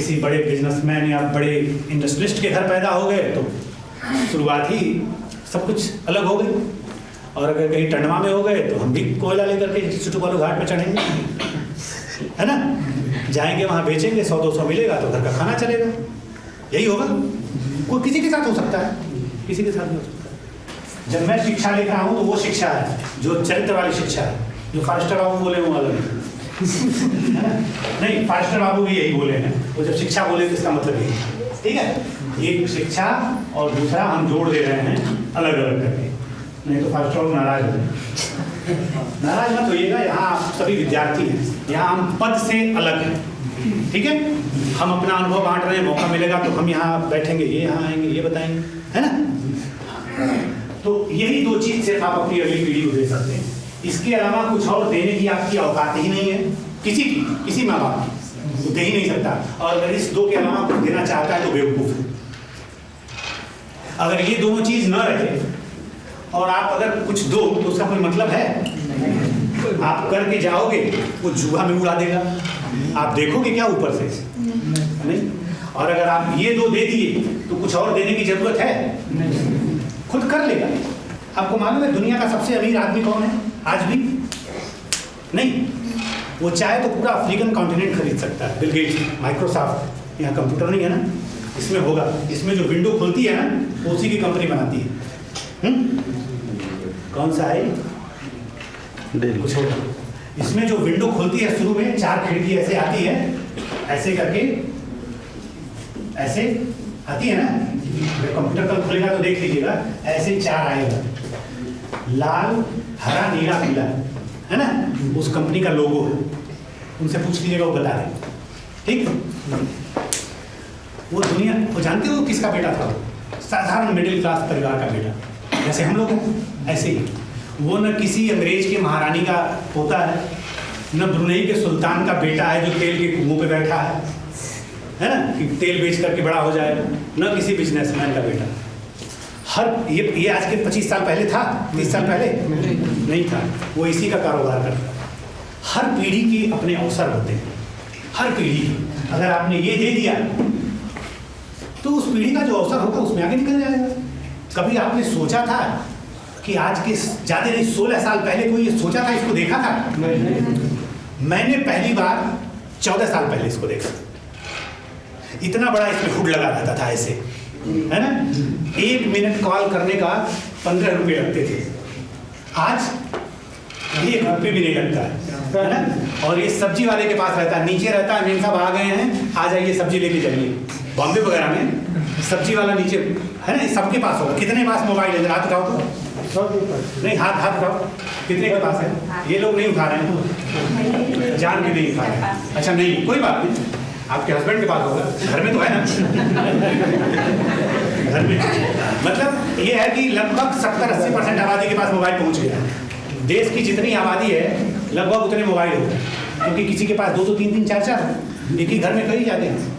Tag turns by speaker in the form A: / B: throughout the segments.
A: किसी बड़े बिजनेसमैन या बड़े इंडस्ट्रियलिस्ट के घर पैदा हो गए तो शुरुआत ही सब कुछ अलग हो गई। और अगर कहीं टंडवा में हो गए तो हम भी कोयला लेकर के चुटुकालू घाट पे चढ़ेंगे, है ना, जाएंगे वहाँ बेचेंगे, 100-200 मिलेगा तो घर का खाना चलेगा। यही होगा। कोई किसी के साथ हो सकता है, किसी के साथ नहीं हो सकता। जब मैं शिक्षा लेकर आऊँ तो वो शिक्षा है जो चरित्र वाली शिक्षा है, जो फास्टर बाबू बोले वो अलग है ना? नहीं, फास्टर बाबू भी यही बोले हैं। वो जब शिक्षा बोले तो इसका मतलब यही है, ठीक है। एक शिक्षा और दूसरा हम जोड़ दे रहे हैं अलग अलग करके, नहीं तो फास्टर बाबू नाराज हो। नाराज मत होइएगा, यहाँ आप सभी विद्यार्थी हैं, यहाँ हम पद से अलग हैं, ठीक है। हम अपना अनुभव बांट रहे हैं, मौका मिलेगा तो हम यहाँ बैठेंगे, ये यहाँ आएंगे, ये बताएंगे, है ना। तो यही दो चीज सिर्फ आप अपनी अगली पीढ़ी को दे सकते हैं। इसके अलावा कुछ और देने की आपकी औकात ही नहीं है किसी माँ बाप की, दे ही नहीं सकता। और अगर इस दो के अलावा कुछ देना चाहता है तो बेवकूफ है। अगर ये दोनों चीज न रहे और आप अगर कुछ दो तो उसका कोई मतलब है? आप करके जाओगे वो जुआ में उड़ा देगा, आप देखोगे क्या ऊपर से? नहीं। और अगर आप ये दो दे दिए तो कुछ और देने की जरूरत है? खुद कर लेगा। आपको मालूम है दुनिया का सबसे अमीर आदमी कौन है आज भी? नहीं, वो चाहे तो पूरा अफ्रीकन कॉन्टिनेंट खरीद सकता है। बिल गेट्स, माइक्रोसॉफ्ट, यहाँ कंप्यूटर नहीं है ना, इसमें होगा। इसमें जो विंडो खुलती है ना, उसी की कंपनी बनाती है। कौन सा है? कुछ होगा। इसमें जो विंडो खुलती है शुरू में 4 खिड़की ऐसे आती है, ऐसे करके ऐसे आती है ना। कंप्यूटर कल खुलेगा तो देख लीजिएगा, ऐसे 4 आएगा, लाल, हरा, नीला, पीला, है ना। उस कंपनी का लोगो है। उनसे पूछ लीजिएगा, वो बता दें, ठीक। वो दुनिया, वो जानते हो किसका बेटा था? साधारण मिडिल क्लास परिवार का बेटा, जैसे हम लोग हैं ऐसे ही। वो न किसी अंग्रेज के महारानी का पोता है, न ब्रुनेई के सुल्तान का बेटा है जो तेल के कुओं पे बैठा है ना, कि तेल बेच करके बड़ा हो जाएगा, न किसी बिजनेसमैन का बेटा। हर ये आज के 25 साल पहले था, 30 साल पहले नहीं था। वो इसी का कारोबार करता। हर पीढ़ी के अपने अवसर होते हैं, हर पीढ़ी। अगर आपने ये दे दिया तो उस पीढ़ी का जो अवसर होगा उसमें आगे निकल जाएगा। कभी आपने सोचा था कि आज के ज़्यादा नहीं 16 साल पहले कोई ये सोचा था, इसको देखा था? मैंने पहली बार 14 साल पहले इसको देखा। इतना बड़ा इसमें हुड लगा रहता था ऐसे, है ना। 1 मिनट कॉल करने का 15 रुपये लगते थे, आज 1 रुपये भी नहीं लगता है ना। और ये सब्जी वाले के पास रहता है, नीचे रहता है, मेम साहब आ गए हैं, आ जाइए सब्जी लेके जाइए। बॉम्बे वगैरह में सब्जी वाला नीचे है ना, सबके पास होगा। कितने पास मोबाइल है? हाथ उठाओ तो नहीं, हाथ उठाओ, कितने के पास है? ये लोग नहीं उठा रहे हैं, जान के नहीं उठा रहे हैं। अच्छा नहीं, कोई बात नहीं, आपके हस्बैंड के पास होगा, घर में तो है ना। घर में मतलब ये है कि लगभग 70-80% आबादी के पास मोबाइल पहुंच गया है। देश की जितनी आबादी है लगभग उतने मोबाइल होते हैं, क्योंकि किसी के पास 2-2, 3-3, 4-4 एक ही घर में कई जाते हैं।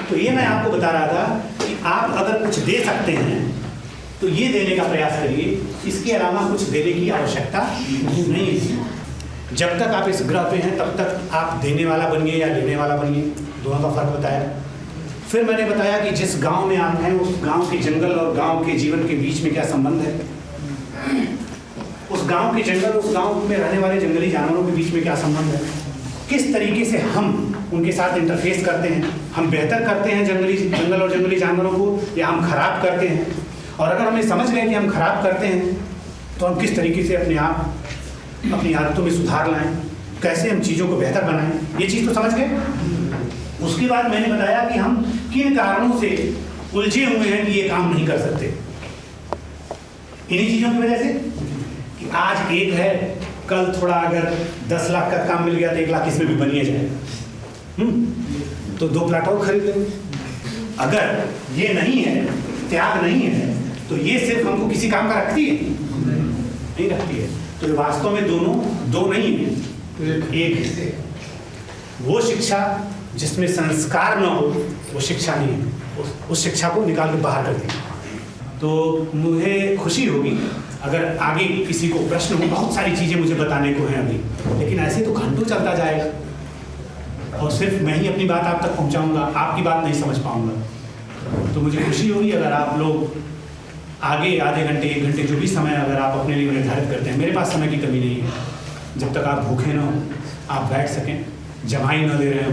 A: तो ये मैं आपको बता रहा था कि आप अगर कुछ दे सकते हैं तो ये देने का प्रयास करिए, इसके अलावा कुछ देने की आवश्यकता नहीं है। जब तक आप इस ग्रह पे हैं तब तक आप देने वाला बनिए या लेने वाला बनिए, दोनों का फर्क बताया। फिर मैंने बताया कि जिस गांव में आप हैं उस गांव के जंगल और गांव के जीवन के बीच में क्या संबंध है, उस गांव के जंगल, उस गांव में रहने वाले जंगली जानवरों के बीच में क्या संबंध है, किस तरीके से हम उनके साथ इंटरफेस करते हैं। हम बेहतर करते हैं जंगल और जंगली जानवरों को, या हम खराब करते हैं। और अगर हमें समझ गए कि हम खराब करते हैं तो हम किस तरीके से अपनी आदतों में सुधार लाएं, कैसे हम चीज़ों को बेहतर बनाएं, ये चीज़ तो समझ गए। उसके बाद मैंने बताया कि हम किन कारणों से उलझे हुए हैं कि ये काम नहीं कर सकते। इन्हीं चीज़ों की वजह से कि आज 1 है, कल थोड़ा अगर 10 लाख का काम मिल गया तो 1 लाख इसमें भी बनिए जाएगा, तो 2 प्लाट और खरीद लेंगे। अगर ये नहीं है, त्याग नहीं है, तो ये सिर्फ हमको किसी काम का रखती है? नहीं रखती है। तो वास्तव में दोनों 2 नहीं है, 1 है। वो शिक्षा जिसमें संस्कार न हो वो शिक्षा नहीं है, उस शिक्षा को निकाल के बाहर कर दें। तो मुझे खुशी होगी अगर आगे किसी को प्रश्न हो। बहुत सारी चीज़ें मुझे बताने को हैं अभी, लेकिन ऐसे तो घंटों चलता जाएगा। और सिर्फ मैं ही अपनी बात आप तक पहुंचाऊंगा, आपकी बात नहीं समझ पाऊंगा। तो मुझे खुशी होगी अगर आप लोग आगे आधे घंटे 1 घंटे जो भी समय अगर आप अपने लिए निर्धारित करते हैं। मेरे पास समय की कमी नहीं है, जब तक आप भूखे ना हो, आप बैठ सकें, जमाई ना दे रहे हो,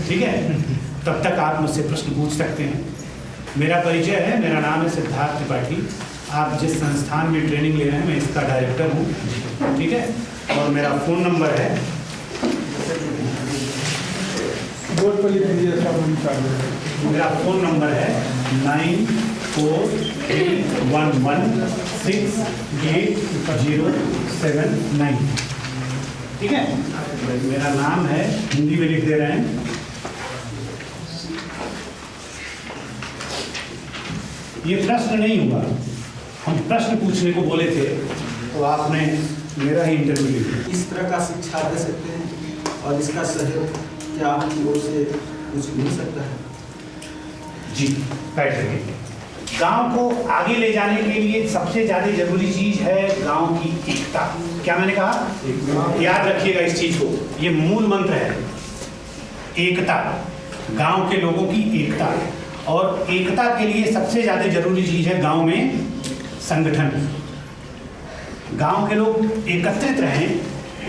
A: ठीक है, तब तक आप मुझसे प्रश्न पूछ सकते हैं। मेरा परिचय है, मेरा नाम है सिद्धार्थ त्रिपाठी। आप जिस संस्थान में ट्रेनिंग ले रहे हैं मैं इसका डायरेक्टर हूँ, ठीक है। और मेरा फ़ोन नंबर है, मेरा फ़ोन नंबर है 9431168079, ठीक है। मेरा नाम है, हिंदी में लिख दे रहे हैं। ये प्रश्न नहीं हुआ, हम प्रश्न पूछने को बोले थे तो आपने मेरा ही इंटरव्यू लिया।
B: इस तरह का शिक्षा दे सकते हैं और इसका सहयोग क्या आपकी ओर से कुछ मिल सकता है?
A: जी, बैठ सकते। गांव को आगे ले जाने के लिए सबसे ज़्यादा जरूरी चीज़ है गांव की एकता। क्या मैंने कहा? याद रखिएगा इस चीज़ को, ये मूल मंत्र है, एकता। गांव के लोगों की एकता, और एकता के लिए सबसे ज़्यादा जरूरी चीज़ है गांव में संगठन। गांव के लोग एकत्रित रहें,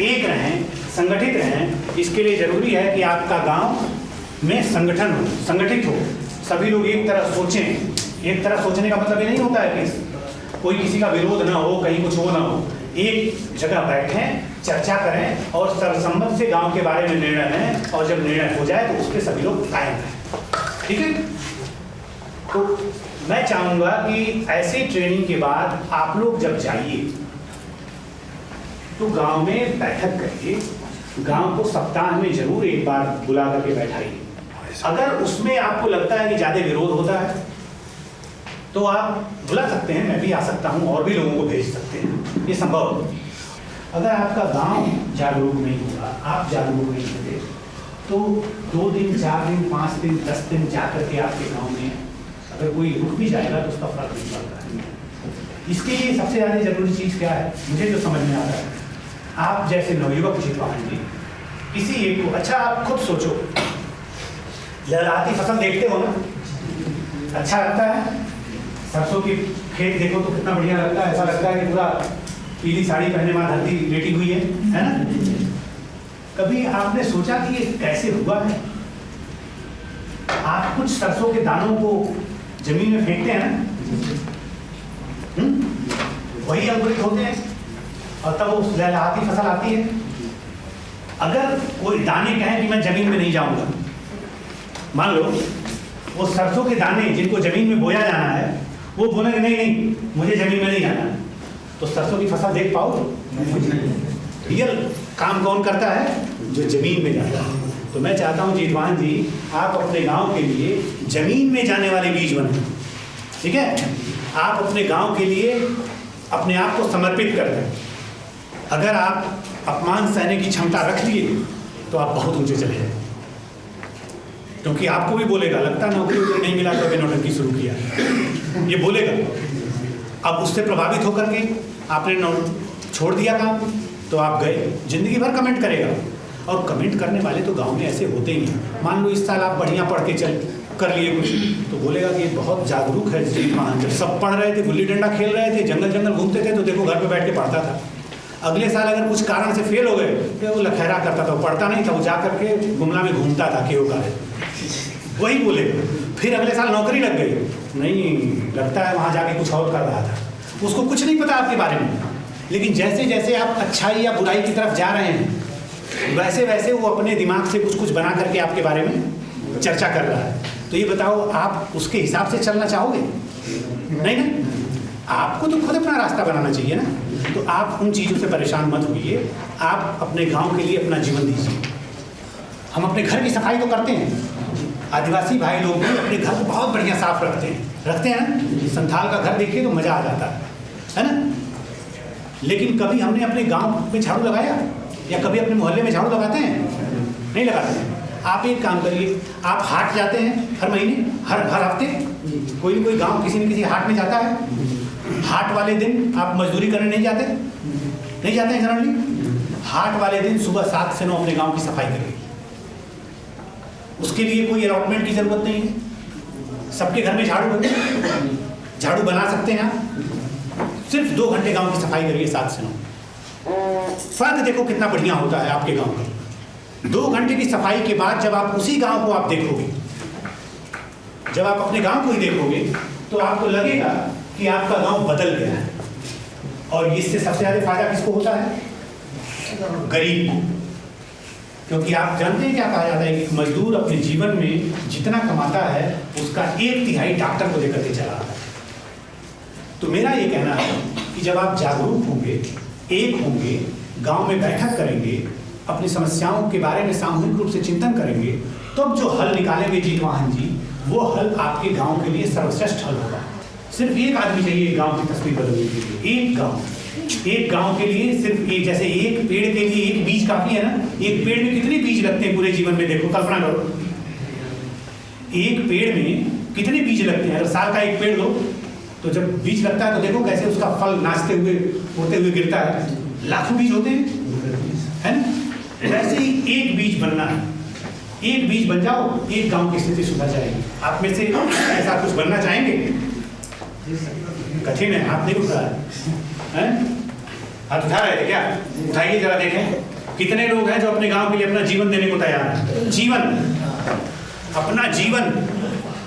A: एक रहें, संगठित रहें। इसके लिए जरूरी है कि आपका गांव में संगठन हो, संगठित हो, सभी लोग एक तरह सोचें। एक तरह सोचने का मतलब ये नहीं होता है कि कोई किसी का विरोध ना हो, कहीं कुछ हो ना हो। एक जगह बैठें, चर्चा करें और सर्वसम्मत से गांव के बारे में निर्णय लें, और जब निर्णय हो जाए तो उस पर सभी लोग कायम रहें, ठीक है। तो मैं चाहूँगा कि ऐसे ट्रेनिंग के बाद आप लोग जब जाइए तो गांव में बैठक करिए, गांव को सप्ताह में जरूर एक बार बुला करके बैठाइए। अगर उसमें आपको लगता है कि ज़्यादा विरोध होता है तो आप बुला सकते हैं, मैं भी आ सकता हूँ, और भी लोगों को भेज सकते हैं, ये संभव है। अगर आपका गांव जागरूक नहीं होगा, आप जागरूक नहीं होंगे, तो 2 दिन 4 दिन 5 दिन 10 दिन जा करके आपके गांव में अगर कोई रुक भी जाएगा तो उसका फर्क नहीं पड़ता है। इसके लिए सबसे ज़्यादा जरूरी चीज़ क्या है, मुझे जो समझ में आता है, आप जैसे नवयुवक जीतवान जी, किसी एक को, अच्छा आप खुद सोचो, लहराती फसल देखते हो ना, अच्छा लगता है। सरसों की खेत देखो तो कितना बढ़िया लगता है, ऐसा लगता है कि पूरा पीली साड़ी पहने माँ धरती लेटी हुई है ना। कभी आपने सोचा कि ये कैसे हुआ है? आप कुछ सरसों के दानों को जमीन में फेंकते हैं ना, वही अंकुरित होते हैं और तब वो लहलहाती फसल आती है। अगर कोई दाने कहें कि मैं जमीन में नहीं जाऊंगा, मान लो वो सरसों के दाने जिनको जमीन में बोया जाना है, वो बोलेंगे नहीं नहीं मुझे जमीन में नहीं जाना, तो सरसों की फसल देख पाओ? रियल काम कौन करता है? जो जमीन में जाता है। तो मैं चाहता हूं जीतवान जी, आप अपने गांव के लिए जमीन में जाने वाले बीज बने, ठीक है। आप अपने गांव के लिए अपने आप को समर्पित कर दें। अगर आप अपमान सहने की क्षमता रख लिए तो आप बहुत ऊंचे चले जाए, क्योंकि आपको भी बोलेगा, लगता नौकरी वोकरी नहीं मिला तो अभी नौटंकी शुरू किया, ये बोलेगा। अब उससे प्रभावित होकर के आपने छोड़ दिया काम, तो आप गए, जिंदगी भर कमेंट करेगा। और कमेंट करने वाले तो गांव में ऐसे होते ही हैं। मान लो इस साल आप बढ़िया पढ़ के चल कर लिए कुछ, तो बोलेगा कि बहुत जागरूक है जीतवान। जब सब पढ़ रहे थे, गुल्ली डंडा खेल रहे थे, जंगल जंगल घूमते थे, तो देखो घर पे बैठ के पढ़ता था। अगले साल अगर कुछ कारण से फेल हो गए तो वो लखैरा करता था, वो पढ़ता नहीं था, वो जा करके गुमला में घूमता था, केओ का वही बोलेगा। फिर अगले साल नौकरी लग गई, नहीं लगता है वहाँ जाके कुछ और कर रहा था, उसको कुछ नहीं पता आपके बारे में। लेकिन जैसे जैसे आप अच्छाई या बुराई की तरफ जा रहे हैं, वैसे वैसे वो अपने दिमाग से कुछ कुछ बना करके आपके बारे में चर्चा कर रहा है। तो ये बताओ, आप उसके हिसाब से चलना चाहोगे? नहीं ना, आपको तो खुद अपना रास्ता बनाना चाहिए ना। तो आप उन चीज़ों से परेशान मत होइए, आप अपने गांव के लिए अपना जीवन दीजिए। हम अपने घर की सफाई तो करते हैं, आदिवासी भाई लोग भी अपने घर को बहुत बढ़िया साफ रखते हैं ना। संथाल का घर देखिए तो मज़ा आ जाता है ना। लेकिन कभी हमने अपने गांव में झाड़ू लगाया, या कभी अपने मोहल्ले में झाड़ू लगाते हैं? नहीं लगाते हैं। आप एक काम करिए, आप हाट जाते हैं हर महीने, हर हफ्ते कोई न कोई गांव किसी न किसी हाट में जाता है। हाट वाले दिन आप मजदूरी करने नहीं जाते? नहीं जाते हैं जनरली। हाट वाले दिन सुबह 7 से 9 अपने गांव की सफाई करिए, उसके लिए कोई अलॉटमेंट की जरूरत नहीं है। सबके घर में झाड़ू बना सकते हैं आप। सिर्फ 2 घंटे गांव की सफाई करिए 7 से 9, फर्क देखो कितना बढ़िया होता है आपके गांव का। 2 घंटे की सफाई के बाद जब आप उसी गांव को आप देखोगे, जब आप अपने गांव को ही देखोगे तो आपको लगेगा कि आपका गांव बदल गया है। और इससे सबसे ज़्यादा फायदा किसको होता है? गरीब को। क्योंकि आप जानते हैं क्या कहा जाता है कि मजदूर अपने जीवन में जितना कमाता है उसका 1/3 डॉक्टर को देकर के चला आता है। तो मेरा ये कहना है कि जब आप जागरूक होंगे, एक होंगे, गांव में बैठक करेंगे, अपनी समस्याओं के बारे में सामूहिक रूप से चिंतन करेंगे, तब जो हल निकालेंगे जीतवाहन जी, वो हल आपके गांव के लिए सर्वश्रेष्ठ हल होगा। सिर्फ एक आदमी चाहिए गांव की तस्वीर बदलने के लिए। एक गांव के लिए सिर्फ एक, जैसे एक पेड़ के लिए एक बीज काफी है ना। एक पेड़ में कितने बीज लगते हैं पूरे जीवन में? देखो, कल्पना करो, एक पेड़ में कितने बीज लगते हैं। अगर साल का एक पेड़ लो तो जब बीज लगता है तो देखो कैसे उसका फल नाचते हुए होते हुए गिरता है। लाखों बीज होते हैं, है ना। वैसे ही एक बीज बनना है। एक बीज बन जाओ, एक गांव की स्थिति सुधर जाएगी। आप में से ऐसा कुछ बनना चाहेंगे? कठिन है, हाथ नहीं उठ रहा है। हाथ उठा रहे थे क्या? उठाइए जरा, देखें कितने लोग हैं जो अपने गांव के लिए अपना जीवन देने को तैयार हैं। जीवन, अपना जीवन,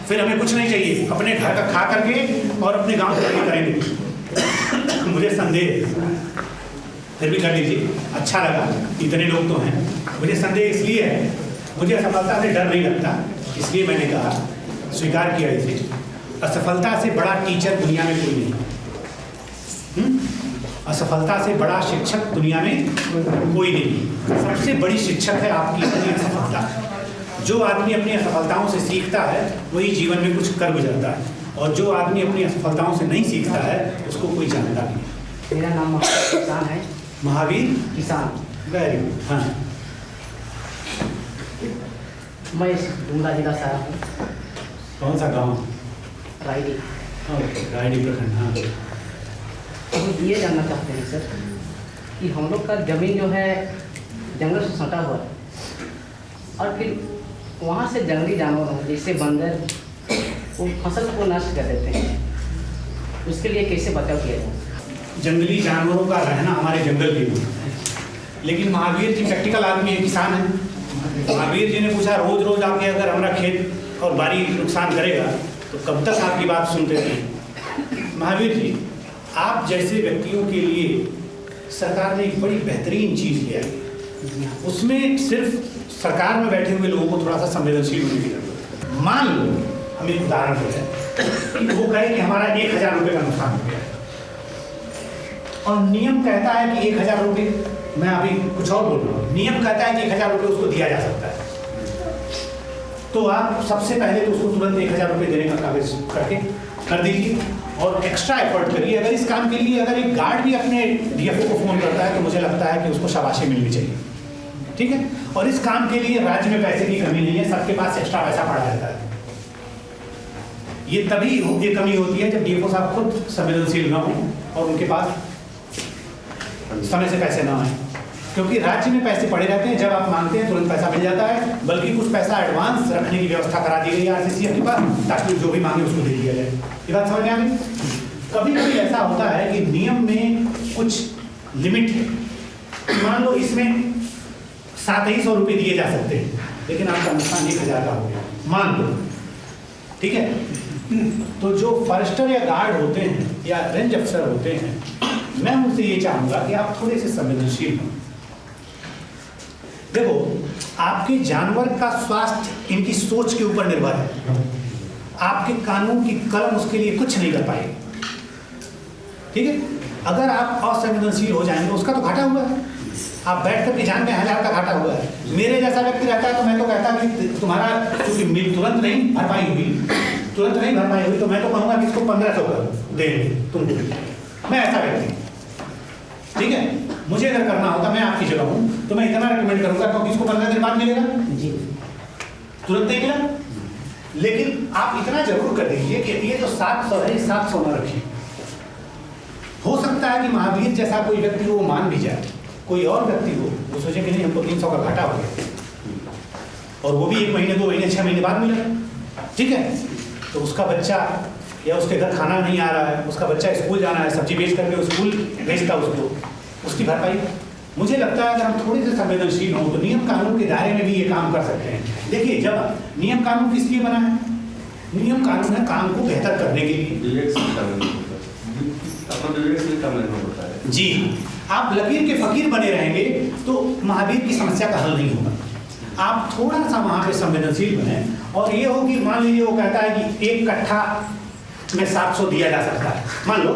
A: फिर हमें कुछ नहीं चाहिए, अपने घर का खा करके और अपने गांव के लिए करेंगे। मुझे संदेह है, फिर भी कर लीजिए, अच्छा लगा, इतने लोग तो हैं। मुझे संदेह इसलिए है, मुझे असफलता से डर नहीं लगता, इसलिए मैंने कहा, स्वीकार किया इसे। असफलता से बड़ा टीचर दुनिया में कोई नहीं। असफलता से बड़ा शिक्षक दुनिया में कोई नहीं। सबसे बड़ी शिक्षक है आपकी अपनी असफलता। जो आदमी अपनी असफलताओं से सीखता है वही जीवन में कुछ कर गुजरता है, और जो आदमी अपनी असफलताओं से नहीं सीखता है उसको कोई जानता नहीं।
C: मेरा नाम महावीर किसान है।
A: महावीर
C: किसान,
A: वेरी गुड। हाँ,
C: मैं इस डूंगरा जिला से आया हूँ।
A: कौन सा गाँव?
C: रायडी।
A: रायडी प्रखंड। हाँ,
C: हम ये जानना चाहते हैं सर कि हम लोग का ज़मीन जो है जंगल से सटा हुआ है, और फिर वहाँ से जंगली जानवर जैसे बंदर वो फसल को नष्ट कर देते हैं, उसके लिए कैसे बचाव किया जाए?
A: जंगली जानवरों का रहना हमारे जंगल के लिए, लेकिन महावीर जी प्रैक्टिकल आदमी है, किसान है। महावीर जी ने पूछा, रोज रोज आके अगर हमारा खेत और बाड़ी नुकसान करेगा तो कब तक आपकी बात सुनते रहें? महावीर जी, आप जैसे व्यक्तियों के लिए सरकार ने एक बड़ी बेहतरीन चीज़ किया है। उसमें सिर्फ सरकार में बैठे हुए लोगों को थोड़ा सा संवेदनशील होने की जरूरत है। मान लो, हम एक उदाहरण देते हैं कि वो कहे कि हमारा 1000 रुपये का नुकसान हो गया, और नियम कहता है कि 1000 रुपये, मैं अभी कुछ और बोल रहा हूँ, नियम कहता है कि 1000 रुपये उसको दिया जा सकता है। तो आप सबसे पहले तो उसको तुरंत 1000 रुपये देने का कागज करके कर दीजिए, और एक्स्ट्रा एफर्ट करिए। अगर इस काम के लिए अगर एक गार्ड भी अपने डीएफओ को फ़ोन करता है तो मुझे लगता है कि उसको शाबाशी मिलनी चाहिए, ठीक है। और इस काम के लिए राज्य में पैसे की कमी नहीं है, सबके पास एक्स्ट्रा पैसा पड़ा रहता है। ये तभी ये कमी होती है जब डीएफओ साहब खुद संवेदनशील ना हो और उनके पास समय से पैसे ना आए, क्योंकि राज्य में पैसे पड़े रहते हैं, जब आप मांगते हैं तुरंत पैसा मिल जाता है, बल्कि कुछ पैसा एडवांस रखने की व्यवस्था करा दी गई है आरसीसी के पास, ताकि जो भी मांगे उसको दे दिया जाए। ये बात समझ में आ गई? कभी कभी ऐसा होता है कि नियम में कुछ लिमिट है। मान लो इसमें 2700 रुपये दिए जा सकते हैं, लेकिन आपका नुकसान 1000 का हो गया, मान लो, ठीक है। तो जो फॉरेस्टर या गार्ड होते हैं या रेंज अफसर होते हैं, मैं उनसे ये चाहूँगा कि आप थोड़े से संवेदनशील हों। देखो, आपके जानवर का स्वास्थ्य इनकी सोच के ऊपर निर्भर है। आपके कानून की कलम उसके लिए कुछ नहीं कर पाएगी, ठीक है। अगर आप असंवेदनशील हो जाएंगे उसका तो घाटा हुआ है। आप बैठ कर के जान में 1000 का घाटा हुआ है। मेरे जैसा व्यक्ति रहता है तो मैं तो कहता कि तुम्हारा क्योंकि मिल तुरंत नहीं भरपाई हुई, तो मैं तो कहूँगा कि इसको 1500 का देंगे तुमको। मैं ऐसा व्यक्ति, ठीक है। मुझे अगर करना होता, मैं आपकी जगह हूँ, तो मैं इतना रिकमेंड करूँगा क्योंकि इसको 15 दिन बाद मिलेगा जी, तुरंत नहीं मिला। लेकिन आप इतना जरूर कर दीजिए कि ये जो 700 है, 700 न रखिए। हो सकता है कि महावीर जैसा कोई व्यक्ति वो मान भी जाए, कोई और व्यक्ति हो वो सोचे कि नहीं हमको 300 का घाटा हो गया, और वो भी 1 महीने 2 महीने 6 महीने बाद मिला, ठीक है। तो उसका बच्चा या उसके घर खाना नहीं आ रहा है, उसका बच्चा स्कूल जाना है, सब्जी बेच करके स्कूल भेजता उसको, उसकी भरपाई। मुझे लगता है अगर हम थोड़े से संवेदनशील हों तो नियम कानून के दायरे में भी ये काम कर सकते हैं। देखिए, जब नियम कानून किस लिए बना है? नियम कानून है काम को बेहतर करने के लिए। जी, आप लकीर के फकीर बने रहेंगे तो महावीर की समस्या का हल नहीं होगा। आप थोड़ा सा वहाँ पे संवेदनशील बने, और ये हो कि मान लीजिए वो कहता है कि 1 कट्ठा में 700 दिया जा सकता है, मान लो,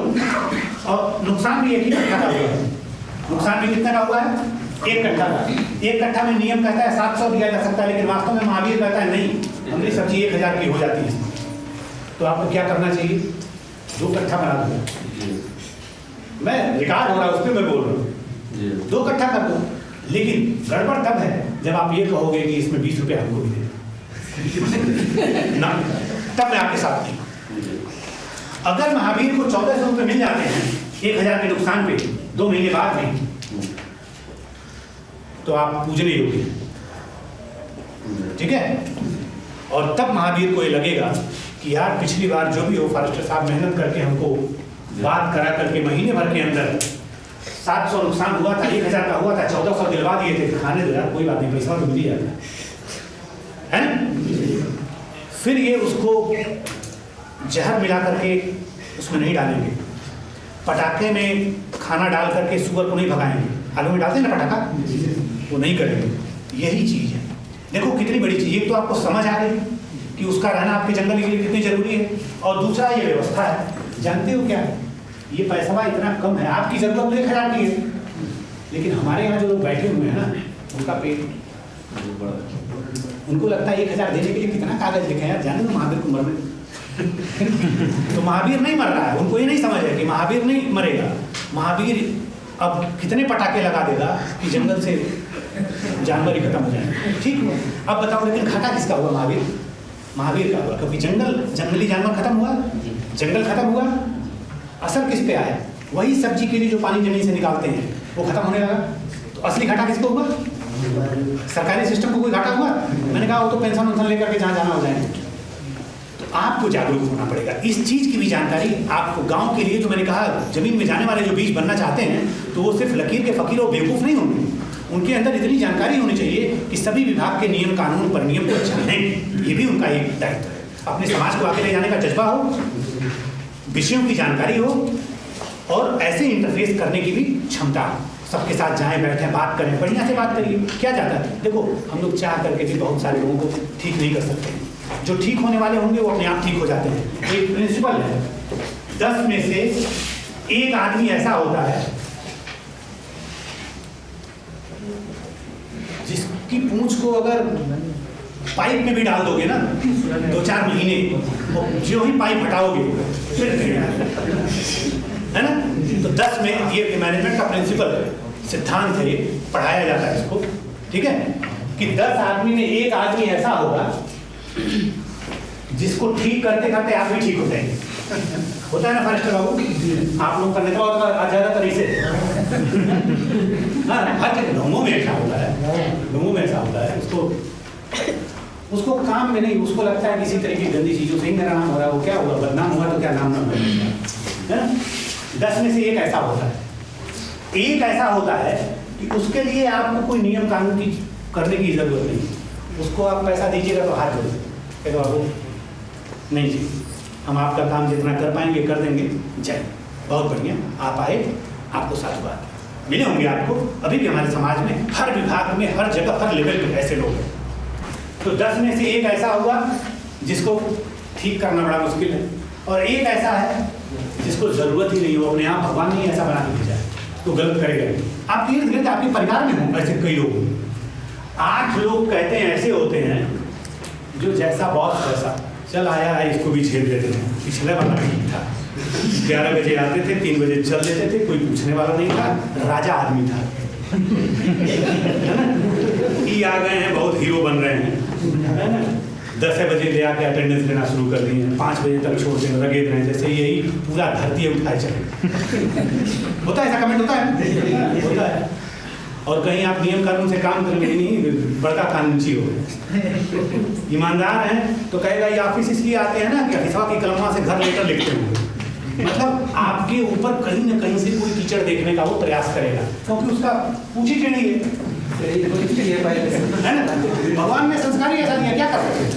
A: और नुकसान भी 1 ही कट्ठा का हुआ है। नुकसान भी कितना का हुआ है? 1 कट्ठा का। 1 कट्ठा में नियम कहता है 700 दिया जा सकता है, लेकिन वास्तव में महावीर कहता है नहीं, हमारी सब्जी 1000 की हो जाती है। तो आपको क्या करना चाहिए? 2 कट्ठा बना दो। मैं रिकॉर्ड हो रहा है उस पर मैं बोल रहा हूँ, 2 कट्ठा कर दो। लेकिन गड़बड़ तब है जब आप ये कहोगे कि इसमें 20 रुपये हमको भी दे ना, तब मैं आपके साथ नहीं। अगर महावीर को 1400 रुपये मिल जाते हैं 1000 के नुकसान पे 2 महीने बाद में, तो आप पूजने योग्य, ठीक है। और तब महावीर को ये लगेगा कि यार पिछली बार जो भी हो, फॉरेस्टर साहब मेहनत करके हमको बात करा करके महीने भर के अंदर 700 नुकसान हुआ था, 1000 का हुआ था, 1400 दिलवा दिए थे, खाने दो यार, कोई बात नहीं, पैसा तो मिल ही जाता है ना। फिर ये उसको जहर मिला करके उसमें नहीं डालेंगे, पटाखे में खाना डाल करके सुअर को नहीं भगाएंगे। आलू में डालते हैं ना पटाखा, वो नहीं करेंगे। यही चीज़ है। देखो कितनी बड़ी चीज़, एक तो आपको समझ आ गई कि उसका रहना आपके जंगल के लिए कितनी जरूरी है, और दूसरा ये व्यवस्था है। जानते हो क्या, ये पैसा इतना कम है, आपकी जरूरत तो 1000 की है, लेकिन हमारे यहाँ जो लोग बैठे हुए हैं ना, उनका पेट, उनको लगता है 1000 देने के लिए कितना कागज लिखे हैं यार, जाने दो महावीर को मरने। तो महावीर नहीं मर रहा है, उनको ये नहीं समझ है कि महावीर नहीं मरेगा। महावीर अब कितने पटाखे लगा देगा कि जंगल से जानवर ही खत्म हो जाए। ठीक है, अब बताओ लेकिन घाटा किसका हुआ? महावीर का हुआ, क्योंकि जंगली जानवर खत्म हुआ, जंगल खत्म हुआ। असर किस पे आया? वही सब्जी के लिए जो पानी जमीन से निकालते हैं वो खत्म होने लगा। तो असली घाटा किसको हुआ? सरकारी सिस्टम को कोई घाटा हुआ? मैंने कहा वो तो पेंशन वेंशन लेकर के जहाँ जाना हो जाए। तो आपको जागरूक होना पड़ेगा, इस चीज़ की भी जानकारी आपको गांव के लिए। जो मैंने कहा जमीन में जाने वाले जो बीज बनना चाहते हैं, तो वो सिर्फ लकीर के फकीर और बेवकूफ़ नहीं होंगे, उनके अंदर इतनी जानकारी होनी चाहिए कि सभी विभाग के नियम कानून पर नियम को जानें। ये भी उनका एक दायित्व है। अपने समाज को आगे ले जाने का जज्बा हो, विषयों की जानकारी हो, और ऐसे इंटरफेस करने की भी क्षमता हो। सबके साथ जाएं, बैठें, बात करें, बढ़िया से बात करिए। क्या जाता है? देखो हम लोग चाह करके भी बहुत सारे लोगों को ठीक नहीं कर सकते। जो ठीक होने वाले होंगे वो अपने आप ठीक हो जाते हैं। एक प्रिंसिपल है, 10 में से 1 आदमी ऐसा होता है जिसकी पूंछ को अगर पाइप में भी डाल दोगे ना 2-4 महीने, जो ही पाइप हटाओगे फिर है ना। तो 10 में ये मैनेजमेंट का प्रिंसिपल सिद्धांत है, ये पढ़ाया जाता है इसको, ठीक है, कि 10 आदमी में 1 आदमी ऐसा होगा जिसको ठीक करते करते आप भी ठीक हो जाएंगे। होता है ना फॉरेस्टर बाबू? आप लोग का नेता होता है ज़्यादातर इसे, हाँ, हर जगह लोगों में ऐसा होता है, लोगों में ऐसा होता है। उसको काम में नहीं, उसको लगता है किसी तरह की गंदी चीज़ों से ही मेरा नाम हो रहा है, वो क्या हुआ, बदनाम हुआ तो क्या नाम ना हुआ, है ना। 10 में से 1 ऐसा होता है। 1 ऐसा होता है कि उसके लिए आपको कोई नियम कानून की करने की जरूरत नहीं। उसको आप पैसा दीजिएगा तो हाथ जोड़ बाबू नहीं जी, हम आपका काम जितना कर पाएंगे कर देंगे, चलिए बहुत बढ़िया, आप आए, आपको साधुवाद मिले होंगे। आपको अभी भी हमारे समाज में हर विभाग में, हर जगह, हर लेवल पे ऐसे लोग हैं। तो 10 में से 1 ऐसा होगा जिसको ठीक करना बड़ा मुश्किल है, और 1 ऐसा है जिसको ज़रूरत ही नहीं हो, अपने आप भगवान नहीं ऐसा बना के जाए तो गलत करेगा। आप धीरे धीरे आपके परिवार में हों ऐसे कई लोग। 8 लोग कहते हैं ऐसे होते हैं जो जैसा बॉस वैसा, चल आया है इसको भी झेल लेते हैं। पिछले वाला ठीक था, 11 बजे आते थे, 3 बजे चल देते थे, कोई पूछने वाला नहीं था, राजा आदमी था। ये आ गए हैं, बहुत हीरो बन रहे हैं, है ना। 10 बजे ले आके अटेंडेंस लेना शुरू कर दिए हैं, 5 बजे तक छोड़ देना लगे रहे, जैसे यही पूरा धरती उठाए चले। होता है ऐसा कमेंट? होता है, होता है। और कहीं आप नियम कानून से काम करेंगे नहीं, बड़का कानूनची हो गए। ईमानदार हैं तो कहेगा ये ऑफिस इसलिए आते हैं ना कि अफिसवा की कलमा से घर लेकर लिखते हुए, मतलब आपके ऊपर कहीं ना कहीं से कोई कीचड़ देखने का वो प्रयास करेगा, क्योंकि उसका पूछी टेढ़ी है ना। भगवान ने संस्कार ही ऐसा दिया, क्या कर सकते हैं।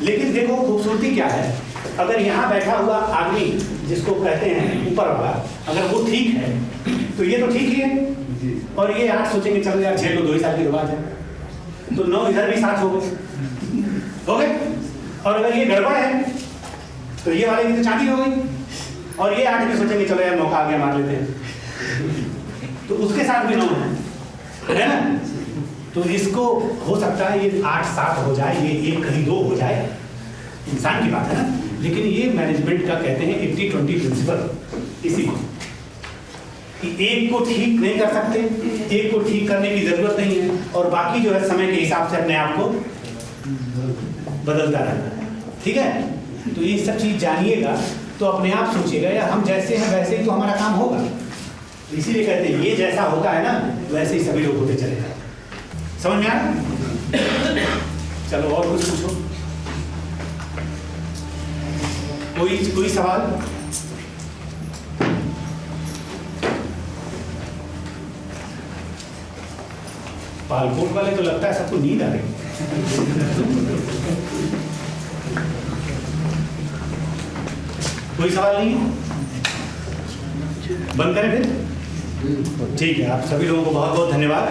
A: लेकिन देखो खूबसूरती क्या है, अगर यहाँ बैठा हुआ आदमी जिसको कहते हैं ऊपर वाला, अगर वो ठीक है तो ये तो ठीक ही है, और ये 8 सोचेंगे चलो यार झेल लो, 2 ही साल की बात है, तो 9 इधर भी 7 हो गए। और अगर ये गड़बड़ है तो ये वाले की तो चांदी हो गई, और ये 8 भी सोचेंगे चलो यार मौका आगे मार लेते हैं, तो उसके साथ भी 9 है ना। तो इसको हो सकता है ये 8-7 हो जाए, ये 1 कहीं 2 हो जाए, इंसान की बात है ना। लेकिन ये मैनेजमेंट का कहते हैं 80-20 प्रिंसिपल, इसी कि एक को ठीक नहीं कर सकते, एक को ठीक करने की जरूरत नहीं है, और बाकी जो है समय के हिसाब से अपने आप को बदलता रहता है। ठीक है, तो ये सब चीज जानिएगा तो अपने आप सोचिएगा यार हम जैसे हैं वैसे ही तो हमारा काम होगा। इसीलिए कहते हैं ये जैसा होता है ना वैसे ही सभी लोग होते चले जाए। समझ में आया? चलो और कुछ पूछो, कोई सवाल? पालकोट वाले तो लगता है सबको नींद आ रही। कोई सवाल नहीं है? बंद करें फिर? ठीक है, आप सभी लोगों को बहुत बहुत धन्यवाद।